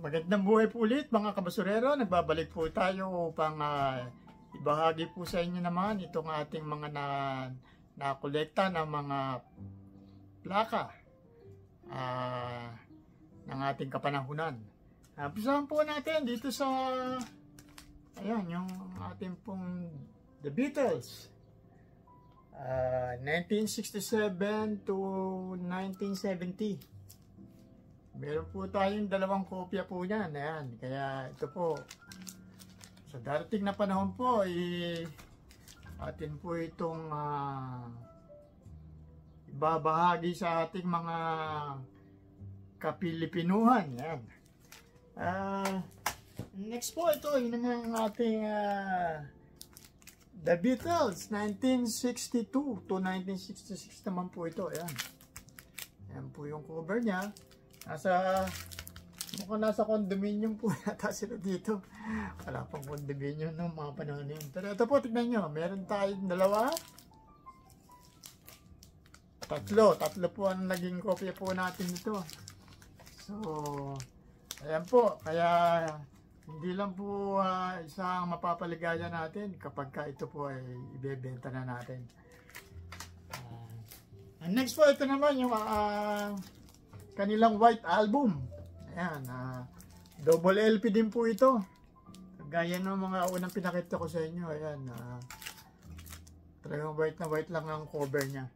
Magandang buhay po ulit mga kabasurero. Nagbabalik po tayo upang ibahagi po sa inyo naman itong ating mga nakolekta ng mga plaka ng ating kapanahunan. Pisahan po natin dito sa ayan, yung ating pong The Beatles, 1967 to 1970. Meron po tayong dalawang kopya po niyan. Ayan. Kaya ito po, sa darating na panahon po, atin po itong ibabahagi sa ating mga kapilipinuhan. Ayan. Next po, ito yun ang ating The Beatles, 1962 to 1966 naman po ito. Ayan. Ayan po yung cover niya. Mukhang nasa condominium po yata sila dito. Wala pang condominium ng mga panahon yun. Pero ito po, tignan nyo. Meron tayong dalawa. Tatlo po ang naging kopya po natin ito. So, ayan po. Kaya, hindi lang po isang mapapaligaya natin kapag ka ito po ay ibebenta na natin. And next po, ito naman yung kanilang White Album. Ayan, double LP din po ito. Gaya ng mga unang pinakita ko sa inyo. Ayan, talagang white na white lang ang cover niya.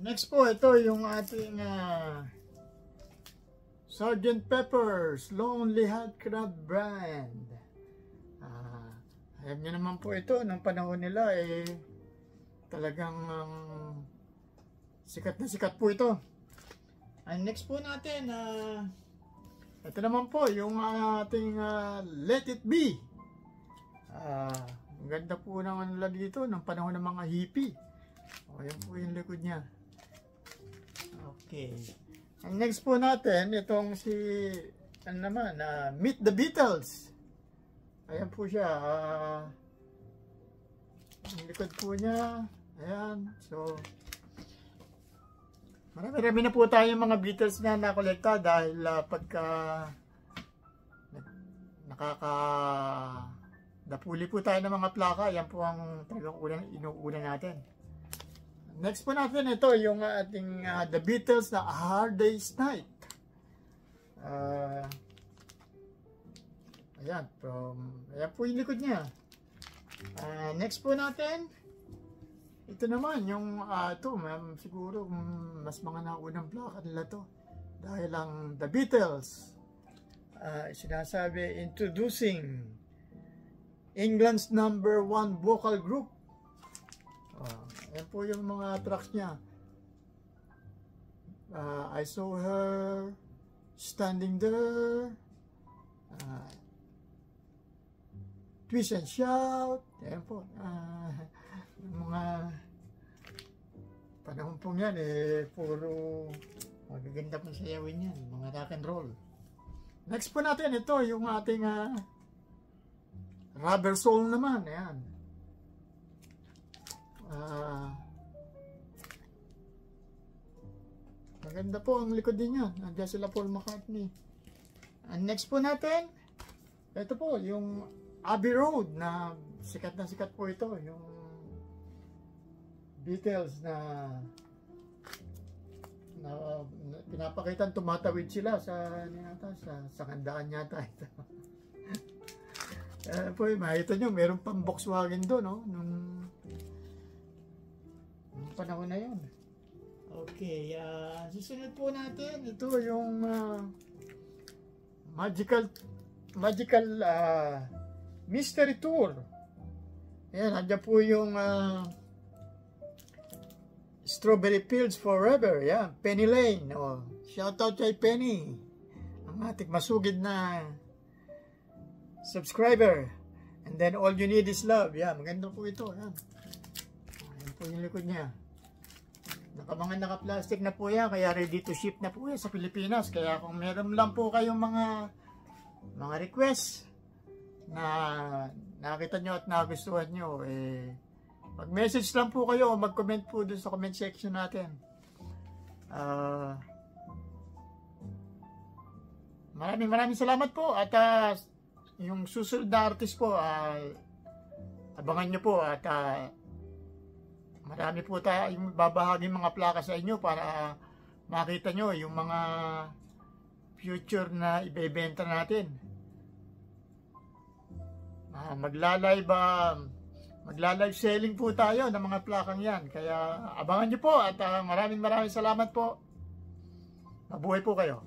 Next po, ito yung ating Sgt. Pepper's Lonely Hearts Club Band. Ayan nyo naman po ito. Nung panahon nila, talagang sikat na sikat po ito. And next po natin, ito naman po, yung ating Let It Be. Ang ganda po ng ano dito, ng panahon ng mga hippie. Ayan po yung likod niya. Okay. And next po natin, itong si, ano naman, Meet the Beatles. Ayan po siya. Ang likod po niya. Ayan. So, marami na po tayong mga Beatles na nakolekta dahil pagka nakakadapuli po tayo ng mga plaka, yan po ang talagang inuuna natin. Next po natin, ito yung ating The Beatles na A Hard Day's Night. Ayan po yung likod niya. Next po natin, ito naman, yung ito, siguro mas mga naunang plaka nila to. Dahil ang The Beatles, sinasabi, introducing England's #1 vocal group. Yan po yung mga tracks niya. I saw her standing there. Twist and shout. Yan po. Yung mga panahon pong yan, puro magaganda pong sayawin yan. Mga rock and roll. Next po natin, ito yung ating Rubber Soul naman. Ayan. Maganda po ang likod din yan. Nandiyan sila Paul McCartney. And next po natin, ito po yung Abbey Road na sikat po ito. Yung Beatles na pinapakita tumatawid sila sa kandaan yata ito. Po, makita nyo, meron pang Volkswagen doon, no? Nung panahon na yun. Okay, susunod po natin, ito yung Magical Mystery Tour. Ayan, nandiyan po yung Strawberry Fields Forever. Ayan, Penny Lane. Shout out kay Penny, ang ating masugid na subscriber. And then All You Need Is Love. Ayan, maganda po ito. Ayan, ayan po yung likod niya. Naka-plastic na po yan, kaya ready to ship na po yan sa Pilipinas. Kaya kung meron lang po kayong mga request na nakita nyo at nagustuhan nyo, mag-message lang po kayo o mag-comment po dun sa comment section natin. maraming salamat po at yung susunod na artist po, abangan nyo po at marami po tayong babahaging mga plaka sa inyo para makita nyo yung mga future na ibebenta natin. Magla-live selling po tayo ng mga plakang yan. Kaya abangan nyo po at maraming salamat po. Mabuhay po kayo.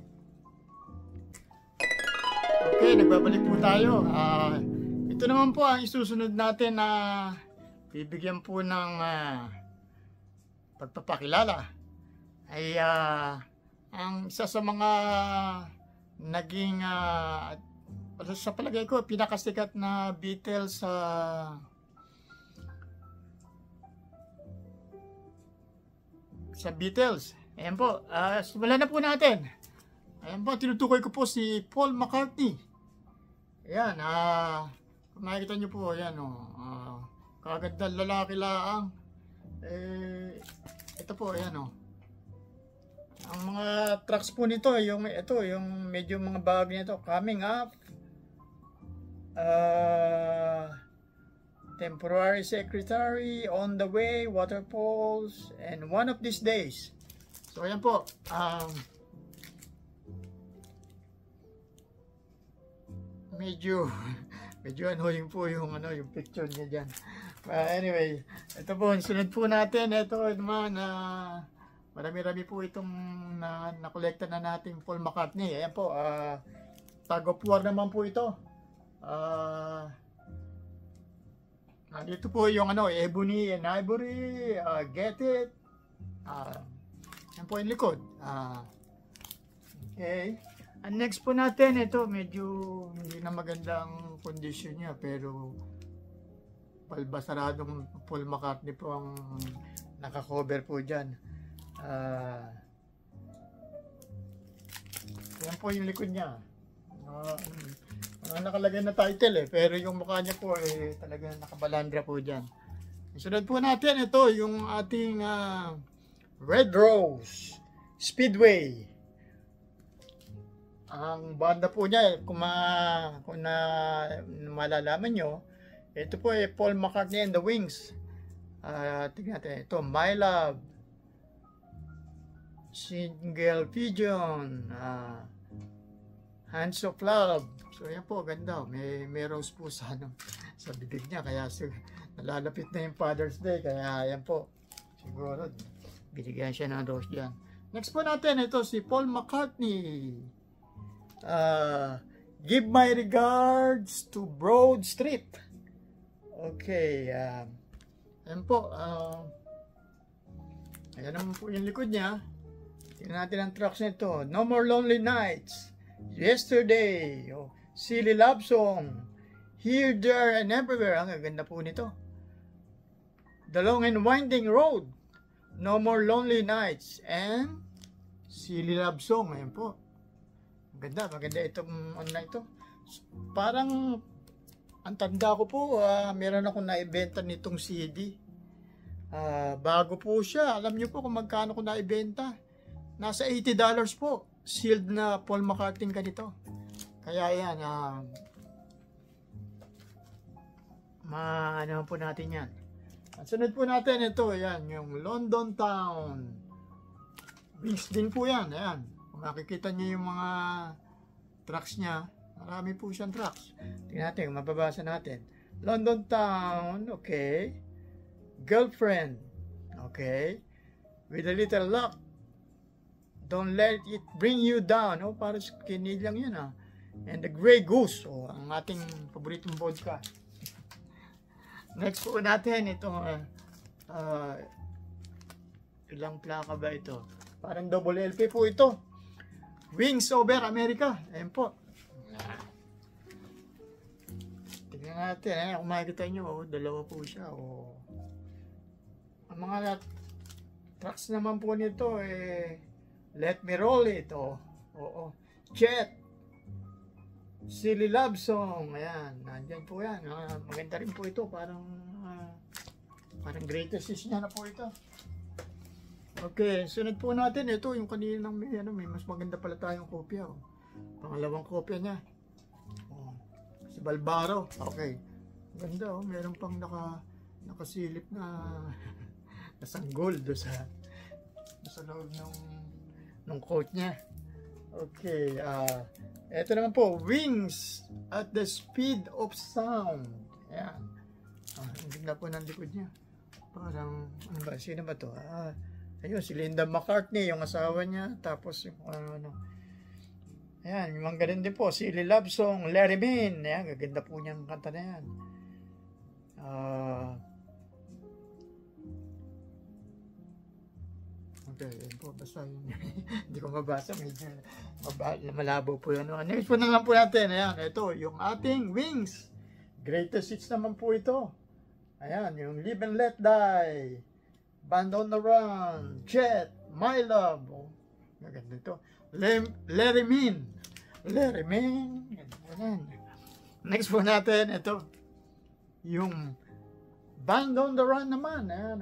Okay, nagbabalik po tayo. Ito naman po ang isusunod natin na bibigyan po ng pagpapakilala. Ay ang isa sa mga naging sa palagay ko pinakasikat na Beatles sa Beatles. Ayan po, simulan na po natin. Ayan po, tinutukoy ko po si Paul McCartney. Ayan, kung makikita nyo po, ayan kagandang lalaki laang. Ito po, ayan ang mga tracks po nito, yung medyo mga bago nito, Coming Up, Temporary Secretary, On the Way, Waterfalls, and One of These Days. So ayan po, medyo annoying po yung picture niya diyan. Anyway, ito po, sunod po natin, ito naman marami-rami po itong na-collecta na nating Paul McCartney. Ayan po, Tug of War naman po ito. Dito po yung Ebony and Ivory, Get It. Yan po yung likod. Okay. Ang next po natin, ito medyo hindi na magandang condition niya, pero palbasaradong Paul McCartney po ang naka-cover po dyan. Yan po yung likod niya. Nakalagay na title pero yung mukha niya po talagang nakabalandra po dyan. Sunod po natin, ito yung ating Red Rose Speedway. Ang banda po niya, kung malalaman nyo, ito po Paul McCartney and the Wings. Tignan natin, ito My Love, Single Pigeon, Hands of Love. So yan po, ganda. May rose po sa bibig niya, kaya nalalapit na yung Father's Day, kaya yan po, siguro binigyan siya ng rose dyan. Next po natin, ito si Paul McCartney. Give my regards to Broad Street. Okay, ayan po, ayan naman po yung likod niya. Tingnan natin ang tracks nito. No More Lonely Nights, Yesterday, Silly Love Song, Here, There, and Everywhere. Ang ganda po nito. The Long and Winding Road, No More Lonely Nights, and Silly Love Song. Ayan po. Maganda itong na ito. Parang ang tanda ko po, meron akong naibenta nitong CD. Bago po siya. Alam niyo po kung magkano ko naibenta. Nasa $80 po. Sealed na Paul McCartney ganito. Kaya yan, ano po natin yan. At sunod po natin ito, yan, yung London Town. Wings din po yan, ayan. Kung makikita niyo yung mga tracks niya, marami po siyang tracks. Tingnan natin, mababasa natin. London Town, okay. Girlfriend, okay. With a Little Luck, Don't Let It Bring You Down. Para skinny lang yun And the Grey Goose, ang ating paboritong vodka. Next po natin, itong ilang plaka ba ito? Parang double LP po ito. Wings Over America. Ayan po. Tingnan natin. Kung makikita nyo, dalawa po siya. Ang mga tracks naman po nito, Let Me Roll It. Jet. Silly Love Song. Ayan. Nandyan po yan. Maganda rin po ito. Parang greatest hits niya na po ito. Okay, sunod po natin ito yung kaninang may mas maganda pala tayong kopya. Pangalawang kopya niya. Oh, si Balbaro. Okay. Ganda oh. Meron pang nakasilip na nasanggol do sa loob ng coat niya. Okay. Ito naman po. Wings at the speed of sound. Ayan. Ang ganda po ng likod niya. Parang, ano ba? Sino ba to? Ayun, si Linda McCartney, yung asawa niya. Tapos yung ayan, yung mga ganun din po. Si Lily Love Song, Larry Min. Ayan, gaganda po niyang kanta na yan. Okay, yun po. Basta yun. Hindi ko mabasa. Medyo malabo po yun. Next po na lang po natin. Ayan, ito, yung ating Wings. Greatest hits naman po ito. Ayan, yung Live and Let Die. Band on the Run, Jet, My Love. Oh, maganda ito. Larry Min. Larry Min. Next po natin, ito. Yung Band on the Run naman. Ayan,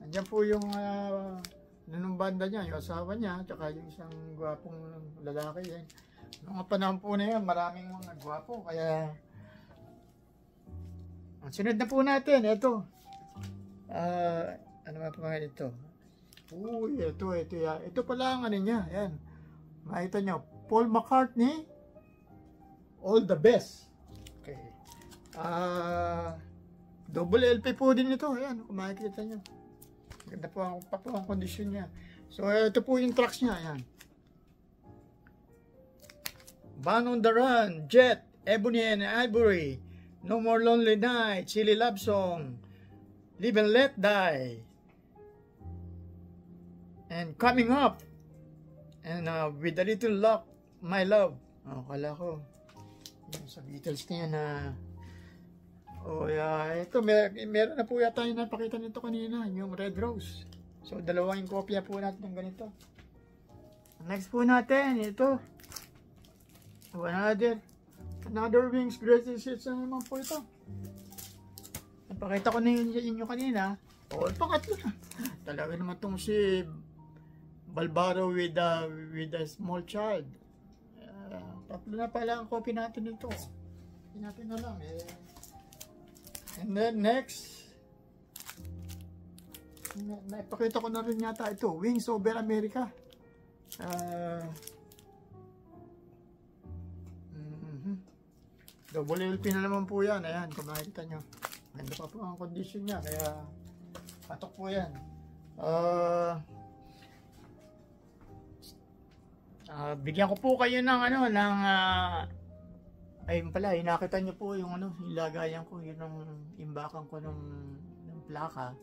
andyan po yung nung banda niya, yung asawa niya, tsaka yung isang gwapong lalaki. Yan. Noong panahon po na yan, maraming mga gwapo. Kaya, ang sunod na po natin, ito. Ano ba pangalan ito? Uy, ito pala ang ano niya. Ayan. Makita nyo. Paul McCartney. All the Best. Okay. Double LP po din ito. Ayan. Kung makikita nyo. Ganda po ang kondisyon niya. So, ito po yung tracks niya. Ayan. Band on the Run. Jet. Ebony and Ivory. No More Lonely Nights. Silly Love Song. Live and Let Die, and Coming Up, and With a Little Luck, My Love. Kala ko sa Beatles niya na ito meron na po yata yung napakita nito kanina, yung Red Rose. So dalawang kopya po natin ng ganito. Next po natin ito, another Wings Greatest Hits na naman po ito. Napakita ko na inyo kanina. Pangatlo na. Talaga naman itong si Balbaro with a small child. Tatlo na pala ang copy natin nito. Hindi natin alam And then next, napakita ko na rin yata ito. Wings Over America. Double LP na naman po yan. Ayan, kung makikita nyo. Ganda pa po ang condition niya, kaya patok po yan. Bigyan ko po kayo ng ayun pala, nakita niyo po yung ilagayan ko, yun ang imbakan ko ng plaka.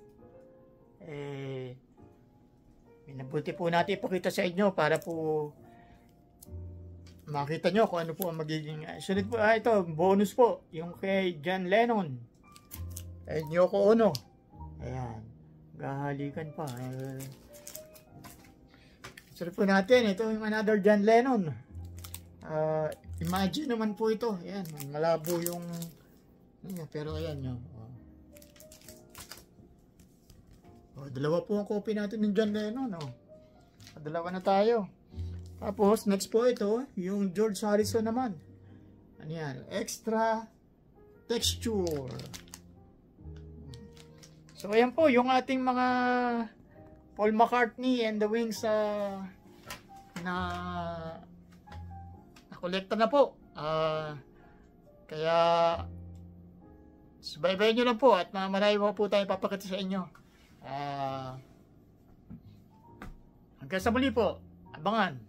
Minabuti po natin ipakita sa inyo para po makita nyo kung ano po ang magiging sunod po. Ito, bonus po, yung kay John Lennon. Yoko Ono. Ayan. Gahalikan pa. Sarap po natin. Ito yung another John Lennon. Imagine naman po ito. Ayan. Malabo yung pero ayan nyo. Dalawa po ang copy natin ng John Lennon. Dalawa na tayo. Tapos next po ito. Yung George Harrison naman. Ano yan? Extra Texture. So, ayan po, yung ating mga Paul McCartney and the Wings na kolekta na po. Kaya, subaybayan nyo lang po at marami po tayo papakita sa inyo. Hanggang sa muli po, abangan.